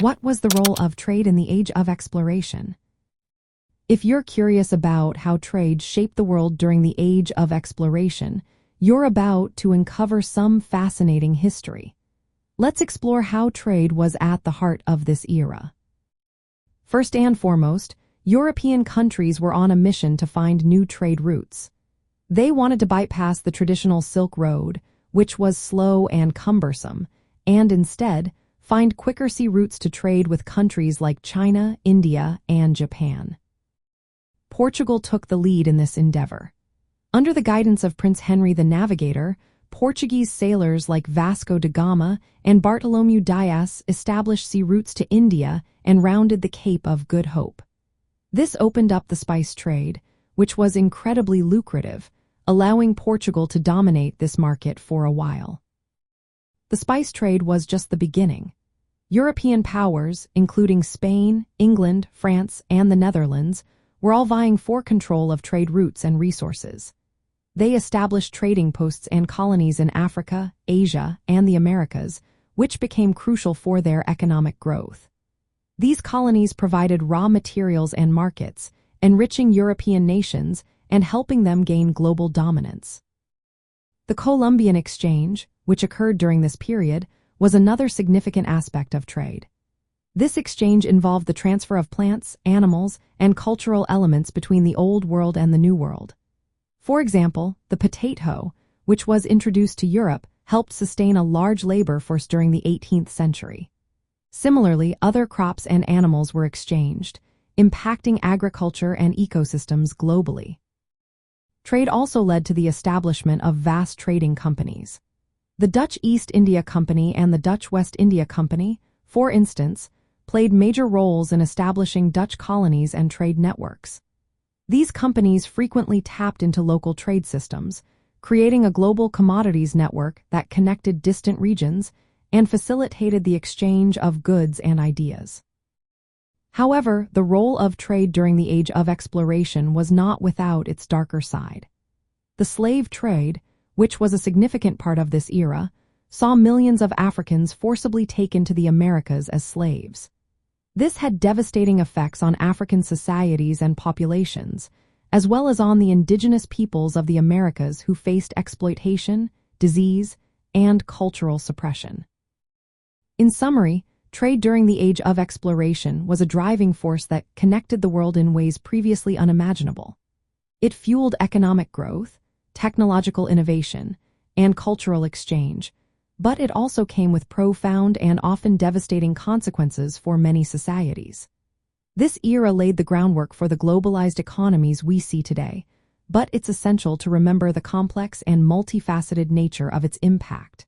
What was the role of trade in the age of exploration? If you're curious about how trade shaped the world during the age of exploration, you're about to uncover some fascinating history. Let's explore how trade was at the heart of this era. First and foremost, European countries were on a mission to find new trade routes. They wanted to bypass the traditional Silk Road, which was slow and cumbersome, and instead find quicker sea routes to trade with countries like China, India, and Japan. Portugal took the lead in this endeavor. Under the guidance of Prince Henry the Navigator, Portuguese sailors like Vasco da Gama and Bartolomeu Dias established sea routes to India and rounded the Cape of Good Hope. This opened up the spice trade, which was incredibly lucrative, allowing Portugal to dominate this market for a while. The spice trade was just the beginning. European powers, including Spain, England, France, and the Netherlands, were all vying for control of trade routes and resources. They established trading posts and colonies in Africa, Asia, and the Americas, which became crucial for their economic growth. These colonies provided raw materials and markets, enriching European nations and helping them gain global dominance. The Columbian Exchange, which occurred during this period, was another significant aspect of trade. This exchange involved the transfer of plants, animals, and cultural elements between the Old World and the New World. For example, the potato, which was introduced to Europe, helped sustain a large labor force during the 18th century. Similarly, other crops and animals were exchanged, impacting agriculture and ecosystems globally. Trade also led to the establishment of vast trading companies. The Dutch East India Company and the Dutch West India Company, for instance, played major roles in establishing Dutch colonies and trade networks. These companies frequently tapped into local trade systems, creating a global commodities network that connected distant regions and facilitated the exchange of goods and ideas. However, the role of trade during the age of exploration was not without its darker side. The slave trade, which was a significant part of this era, saw millions of Africans forcibly taken to the Americas as slaves. This had devastating effects on African societies and populations, as well as on the indigenous peoples of the Americas who faced exploitation, disease, and cultural suppression. In summary, trade during the age of exploration was a driving force that connected the world in ways previously unimaginable. It fueled economic growth, technological innovation, and cultural exchange, but it also came with profound and often devastating consequences for many societies. This era laid the groundwork for the globalized economies we see today, but it's essential to remember the complex and multifaceted nature of its impact.